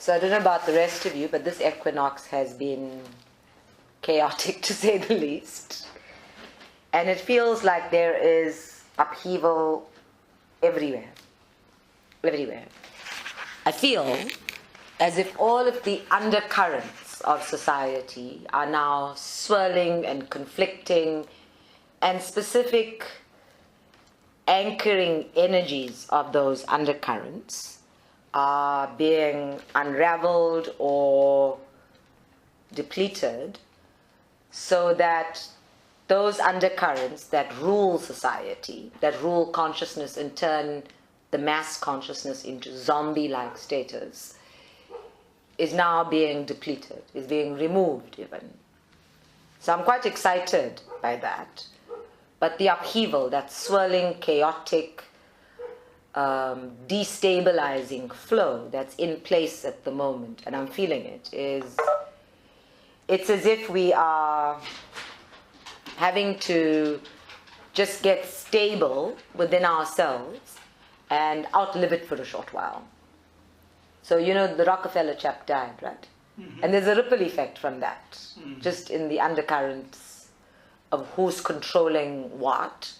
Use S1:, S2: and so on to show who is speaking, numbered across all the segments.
S1: So I don't know about the rest of you, but this equinox has been chaotic to say the least. And it feels like there is upheaval everywhere. Everywhere. I feel as if all of the undercurrents of society are now swirling and conflicting, and specific anchoring energies of those undercurrents are being unraveled or depleted, so that those undercurrents that rule society, that rule consciousness and turn the mass consciousness into zombie-like status, is now being depleted, is being removed even. So I'm quite excited by that. But the upheaval, that swirling, chaotic, destabilizing flow that's in place at the moment, and I'm feeling it, it's as if we are having to just get stable within ourselves and outlive it for a short while. So, you know, the Rockefeller chap died, right? Mm-hmm. And there's a ripple effect from that, just in the undercurrents of who's controlling what.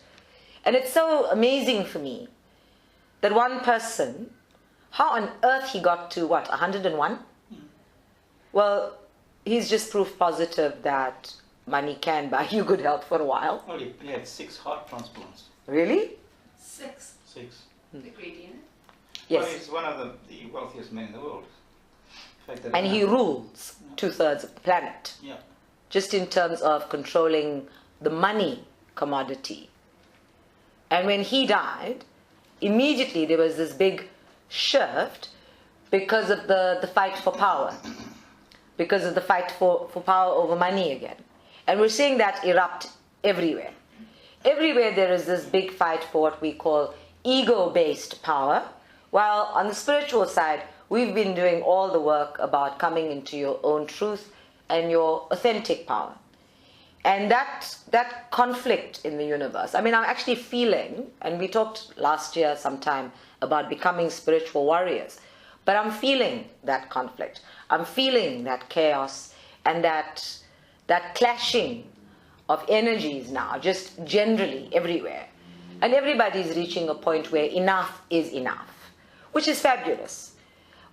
S1: And it's so amazing for me that one person, how on earth he got to, 101? Well, he's just proof positive that money can buy you good health for a while.
S2: Well, he had 6 heart transplants.
S1: Really?
S3: 6.
S2: 6.
S3: The gradient.
S1: Yes.
S2: Well, he's one of the wealthiest men in the world. In fact,
S1: And he rules 2/3 of the planet.
S2: Yeah.
S1: Just in terms of controlling the money commodity. And when he died, immediately there was this big shift because of the fight for power, because of the fight for power over money again. And we're seeing that erupt everywhere. Everywhere there is this big fight for what we call ego-based power, while on the spiritual side, we've been doing all the work about coming into your own truth and your authentic power. And that conflict in the universe, I mean, I'm actually feeling, and we talked last year sometime about becoming spiritual warriors, but I'm feeling that conflict. I'm feeling that chaos and that clashing of energies now, just generally everywhere. And everybody's reaching a point where enough is enough, which is fabulous.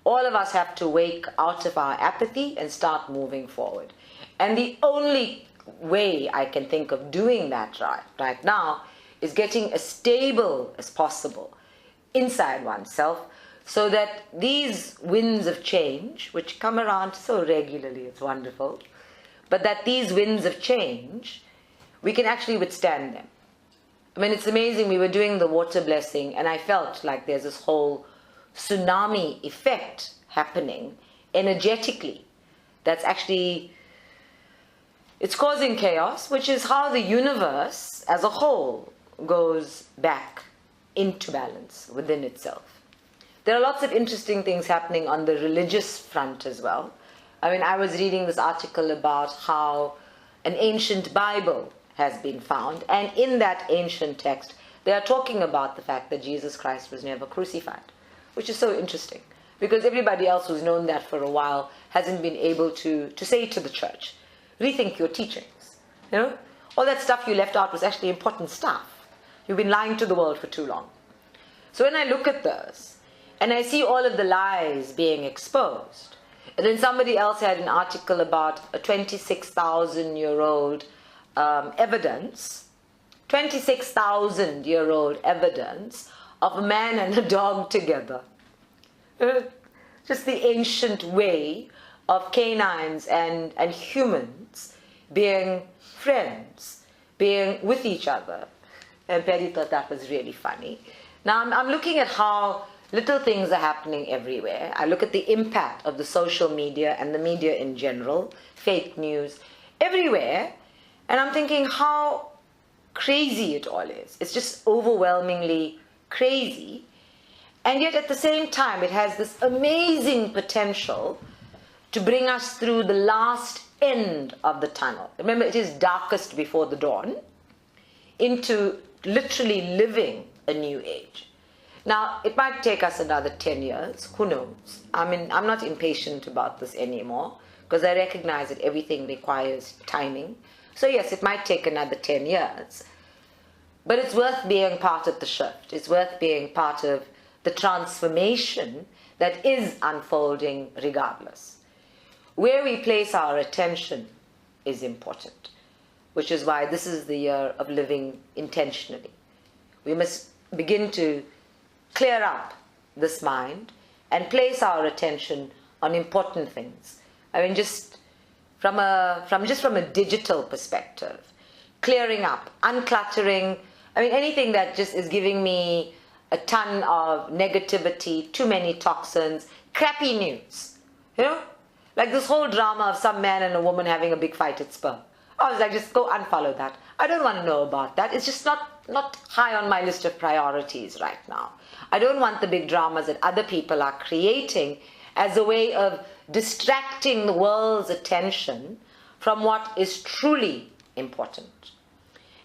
S1: All of us have to wake out of our apathy and start moving forward. And the only way I can think of doing that right now is getting as stable as possible inside oneself, so that these winds of change, which come around so regularly, it's wonderful, but that these winds of change, we can actually withstand them. I mean, it's amazing. We were doing the water blessing, and I felt like there's this whole tsunami effect happening energetically that's actually, it's causing chaos, which is how the universe as a whole goes back into balance within itself. There are lots of interesting things happening on the religious front as well. I mean, I was reading this article about how an ancient Bible has been found, and in that ancient text, they are talking about the fact that Jesus Christ was never crucified, which is so interesting, because everybody else who's known that for a while hasn't been able to say to the church, rethink your teachings. You know, all that stuff you left out was actually important stuff. You've been lying to the world for too long. So when I look at this, and I see all of the lies being exposed, and then somebody else had an article about a 26,000-year-old evidence, 26,000-year-old evidence of a man and a dog together. Just the ancient way of canines and humans being friends, being with each other. And Perry thought that was really funny. Now I'm looking at how little things are happening everywhere. I look at the impact of the social media and the media in general, fake news, everywhere, and I'm thinking how crazy it all is. It's just overwhelmingly crazy. And yet at the same time, it has this amazing potential to bring us through the last end of the tunnel. Remember, it is darkest before the dawn, into literally living a new age. Now, it might take us another 10 years, who knows? I mean, I'm not impatient about this anymore, because I recognize that everything requires timing. So yes, it might take another 10 years, but it's worth being part of the shift. It's worth being part of the transformation that is unfolding regardless. Where we place our attention is important, which is why this is the year of living intentionally. We must begin to clear up this mind and place our attention on important things. I mean, just from a digital perspective, clearing up, uncluttering. I mean, anything that just is giving me a ton of negativity, too many toxins, crappy news, you know? Like this whole drama of some man and a woman having a big fight at Spur. I was like, just go unfollow that. I don't want to know about that. It's just not high on my list of priorities right now. I don't want the big dramas that other people are creating as a way of distracting the world's attention from what is truly important.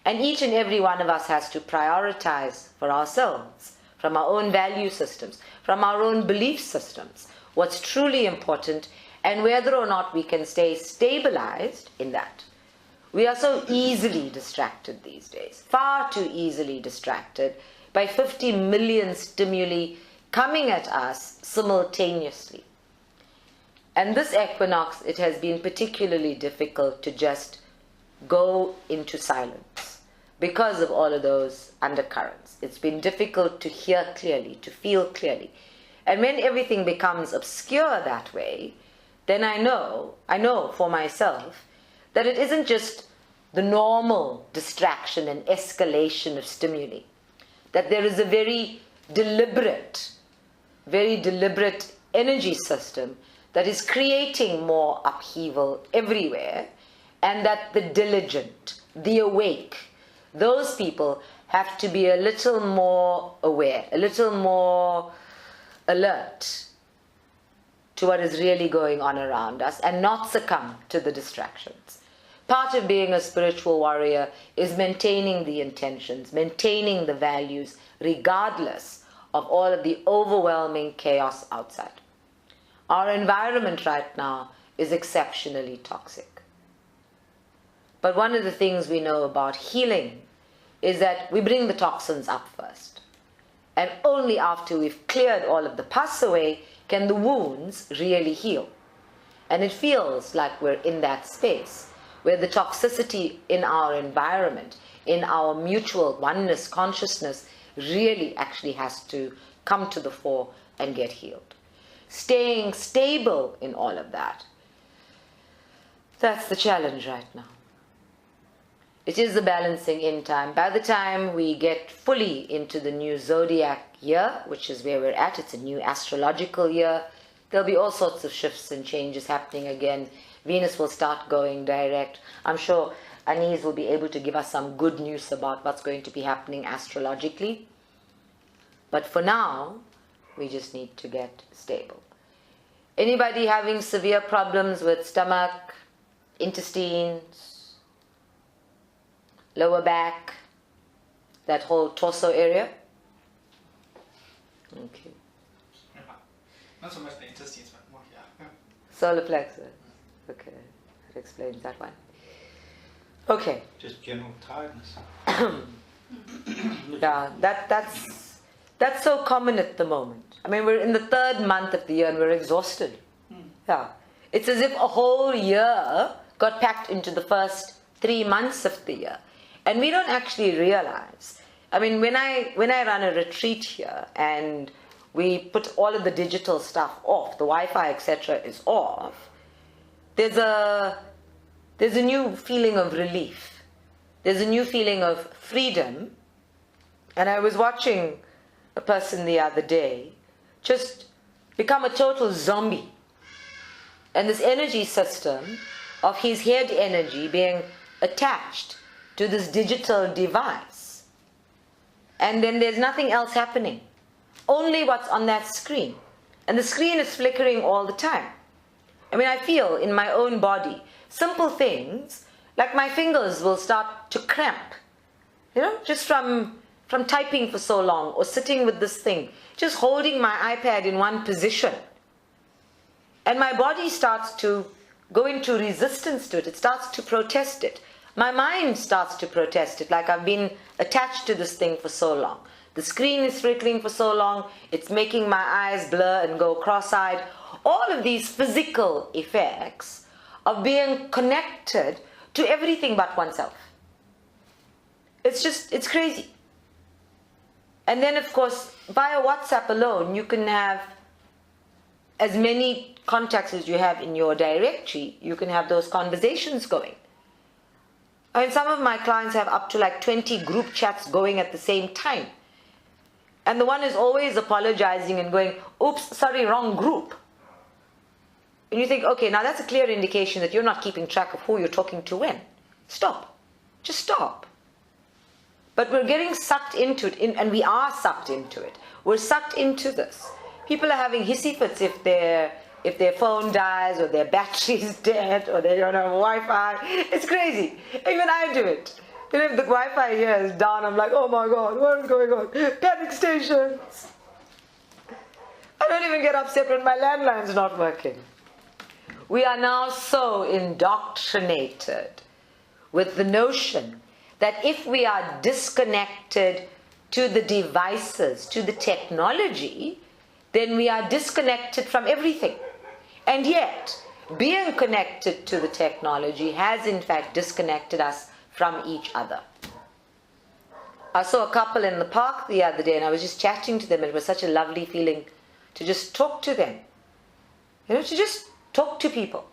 S1: And each and every one of us has to prioritize for ourselves, from our own value systems, from our own belief systems, what's truly important and whether or not we can stay stabilized in that. We are so easily distracted these days, far too easily distracted by 50 million stimuli coming at us simultaneously. And this equinox, it has been particularly difficult to just go into silence because of all of those undercurrents. It's been difficult to hear clearly, to feel clearly. And when everything becomes obscure that way, then I know for myself that it isn't just the normal distraction and escalation of stimuli, that there is a very deliberate energy system that is creating more upheaval everywhere, and that the diligent, the awake, those people have to be a little more aware, a little more alert to what is really going on around us and not succumb to the distractions. Part of being a spiritual warrior is maintaining the intentions, maintaining the values, regardless of all of the overwhelming chaos outside. Our environment right now is exceptionally toxic. But one of the things we know about healing is that we bring the toxins up first. And only after we've cleared all of the pus away can the wounds really heal. And it feels like we're in that space where the toxicity in our environment, in our mutual oneness consciousness, really actually has to come to the fore and get healed. Staying stable in all of that, that's the challenge right now. It is the balancing in time. By the time we get fully into the new zodiac year, which is where we're at, it's a new astrological year, there'll be all sorts of shifts and changes happening again. Venus will start going direct. I'm sure Anise will be able to give us some good news about what's going to be happening astrologically. But for now, we just need to get stable. Anybody having severe problems with stomach, intestines, lower back, that whole torso area? Okay.
S4: Not so much the intestines, but more, yeah.
S1: Solar plexus. Okay, that explains that one. Okay.
S2: Just general tiredness.
S1: Yeah, that's so common at the moment. I mean, we're in the 3rd month of the year and we're exhausted. Yeah. It's as if a whole year got packed into the first 3 months of the year. And we don't actually realize. I mean, when I run a retreat here and we put all of the digital stuff off, the Wi-Fi, etc. is off, there's a new feeling of relief. There's a new feeling of freedom. And I was watching a person the other day just become a total zombie. And this energy system of his head energy being attached to this digital device. And then there's nothing else happening. Only what's on that screen. And the screen is flickering all the time. I mean, I feel in my own body, simple things, like my fingers will start to cramp. You know, just from from typing for so long or sitting with this thing, just holding my iPad in one position. And my body starts to go into resistance to it. It starts to protest it. My mind starts to protest it, like I've been attached to this thing for so long. The screen is flickering for so long, it's making my eyes blur and go cross-eyed. All of these physical effects of being connected to everything but oneself. It's crazy. And then, of course, via WhatsApp alone, you can have as many contacts as you have in your directory. You can have those conversations going. I mean, some of my clients have up to like 20 group chats going at the same time. And the one is always apologizing and going, oops, sorry, wrong group. And you think, okay, now that's a clear indication that you're not keeping track of who you're talking to when. Stop. Just stop. But we're getting sucked into it, and we are sucked into it. We're sucked into this. People are having hissy fits if their phone dies or their battery is dead or they don't have Wi-Fi. It's crazy. Even I do it. You know, if the Wi-Fi here is down, I'm like, oh my God, what is going on? Panic stations. I don't even get upset when my landline's not working. We are now so indoctrinated with the notion that if we are disconnected to the devices, to the technology, then we are disconnected from everything. And yet, being connected to the technology has in fact disconnected us from each other. I saw a couple in the park the other day and I was just chatting to them, and it was such a lovely feeling to just talk to them. You know, to just talk to people,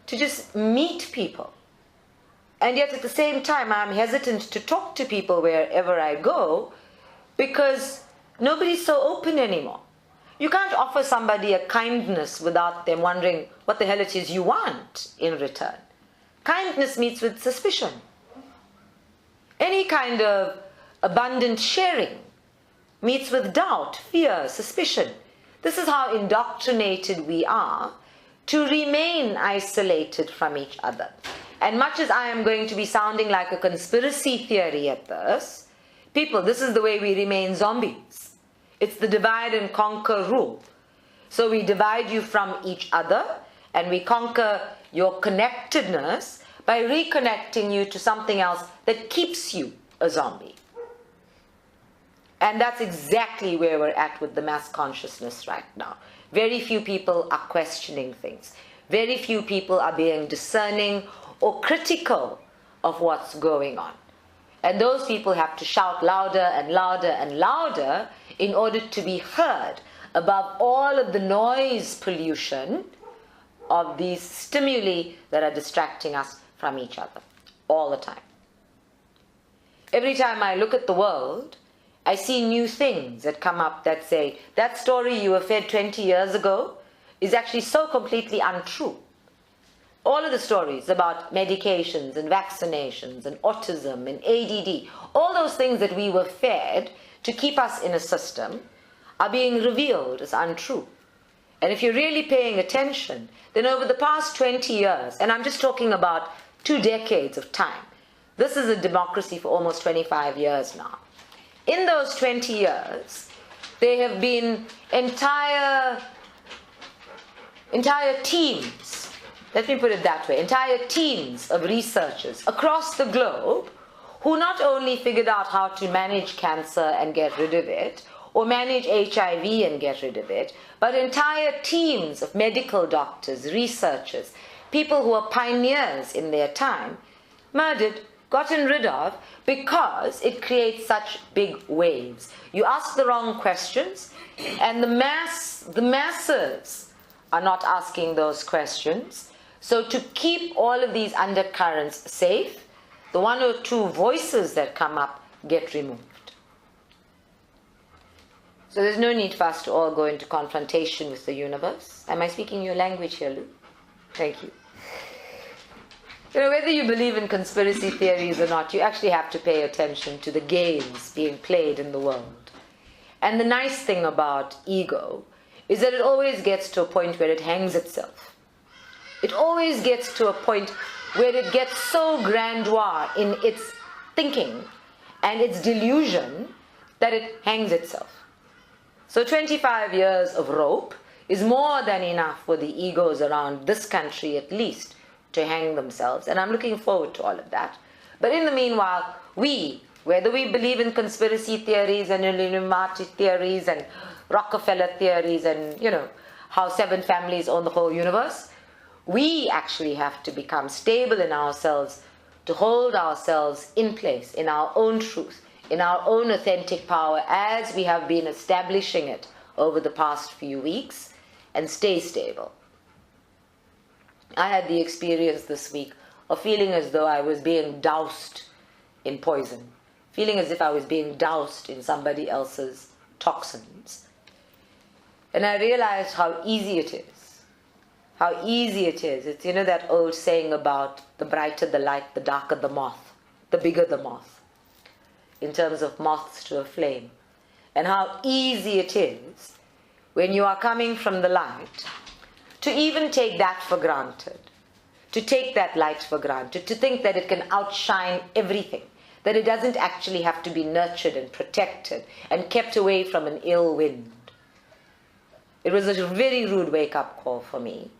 S1: to just meet people. And yet at the same time, I'm hesitant to talk to people wherever I go because nobody's so open anymore. You can't offer somebody a kindness without them wondering what the hell it is you want in return. Kindness meets with suspicion. Any kind of abundant sharing meets with doubt, fear, suspicion. This is how indoctrinated we are to remain isolated from each other. And much as I am going to be sounding like a conspiracy theory at this, people, this is the way we remain zombies. It's the divide and conquer rule. So we divide you from each other and we conquer your connectedness by reconnecting you to something else that keeps you a zombie. And that's exactly where we're at with the mass consciousness right now. Very few people are questioning things. Very few people are being discerning or critical of what's going on. And those people have to shout louder and louder and louder in order to be heard above all of the noise pollution of these stimuli that are distracting us from each other all the time. Every time I look at the world, I see new things that come up that say, that story you were fed 20 years ago is actually so completely untrue. All of the stories about medications and vaccinations and autism and ADD, all those things that we were fed to keep us in a system are being revealed as untrue. And if you're really paying attention, then over the past 20 years, and I'm just talking about 2 decades of time, this is a democracy for almost 25 years now. In those 20 years, there have been entire teams, let me put it that way, entire teams of researchers across the globe who not only figured out how to manage cancer and get rid of it, or manage HIV and get rid of it, but entire teams of medical doctors, researchers, people who are pioneers in their time, murdered, gotten rid of, because it creates such big waves. You ask the wrong questions, and the masses are not asking those questions. So to keep all of these undercurrents safe, the 1 or 2 voices that come up get removed. So there's no need for us to all go into confrontation with the universe. Am I speaking your language here, Lou? Thank you. You know, whether you believe in conspiracy theories or not, you actually have to pay attention to the games being played in the world. And the nice thing about ego is that it always gets to a point where it hangs itself. It always gets to a point where it gets so grandiose in its thinking and its delusion that it hangs itself. So 25 years of rope is more than enough for the egos around this country at least to hang themselves, and I'm looking forward to all of that. But in the meanwhile, we, whether we believe in conspiracy theories and Illuminati theories and Rockefeller theories and, how 7 families own the whole universe, we actually have to become stable in ourselves to hold ourselves in place, in our own truth, in our own authentic power as we have been establishing it over the past few weeks, and stay stable. I had the experience this week of feeling as though I was being doused in poison, feeling as if I was being doused in somebody else's toxins. And I realized how easy it is. How easy it is. It's, that old saying about the brighter the light, the darker the moth, the bigger the moth, in terms of moths to a flame. And how easy it is when you are coming from the light to even take that for granted, to take that light for granted, to think that it can outshine everything, that it doesn't actually have to be nurtured and protected and kept away from an ill wind. It was a very rude wake-up call for me.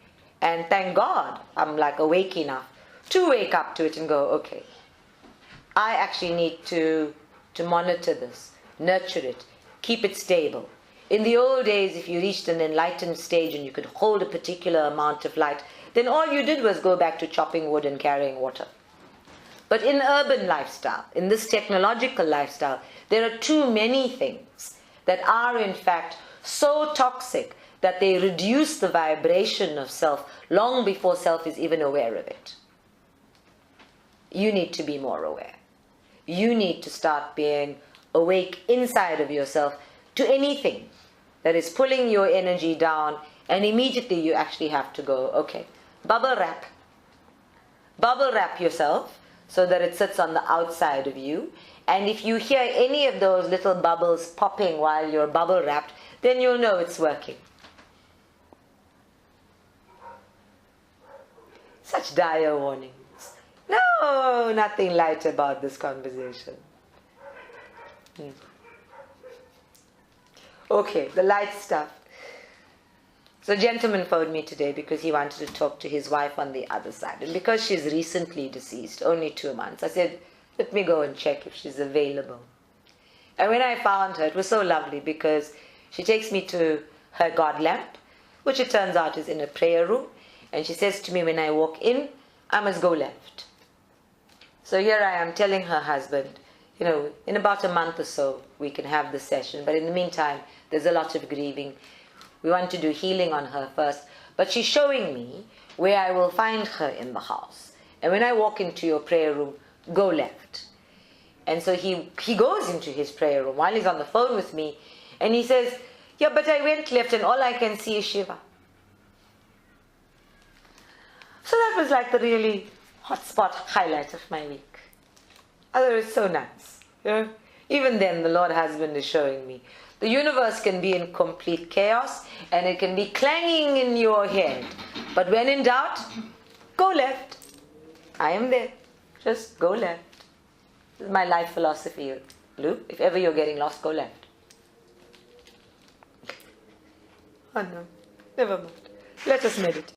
S1: And thank God I'm awake enough to wake up to it and go, okay, I actually need to monitor this, nurture it, keep it stable. In the old days, if you reached an enlightened stage and you could hold a particular amount of light, then all you did was go back to chopping wood and carrying water. But in urban lifestyle, in this technological lifestyle, there are too many things that are in fact so toxic that they reduce the vibration of self long before self is even aware of it. You need to be more aware. You need to start being awake inside of yourself to anything that is pulling your energy down, and immediately you actually have to go, okay, bubble wrap. Bubble wrap yourself so that it sits on the outside of you. And if you hear any of those little bubbles popping while you're bubble wrapped, then you'll know it's working. Such dire warnings. No, nothing light about this conversation. Okay, the light stuff. So a gentleman phoned me today because he wanted to talk to his wife on the other side. And because she's recently deceased, only 2 months, I said, let me go and check if she's available. And when I found her, it was so lovely because she takes me to her God lamp, which it turns out is in a prayer room. And she says to me when I walk in, I must go left. So here I am telling her husband, in about a month or so, we can have the session. But in the meantime, there's a lot of grieving. We want to do healing on her first. But she's showing me where I will find her in the house. And when I walk into your prayer room, go left. And so he goes into his prayer room while he's on the phone with me. And he says, yeah, but I went left and all I can see is Shiva. So that was the really hotspot highlight of my week. Although it's so nice. Even then, the Lord Husband is showing me. The universe can be in complete chaos and it can be clanging in your head. But when in doubt, go left. I am there. Just go left. This is my life philosophy, Lou. If ever you're getting lost, go left. Oh no, never mind. Let us meditate.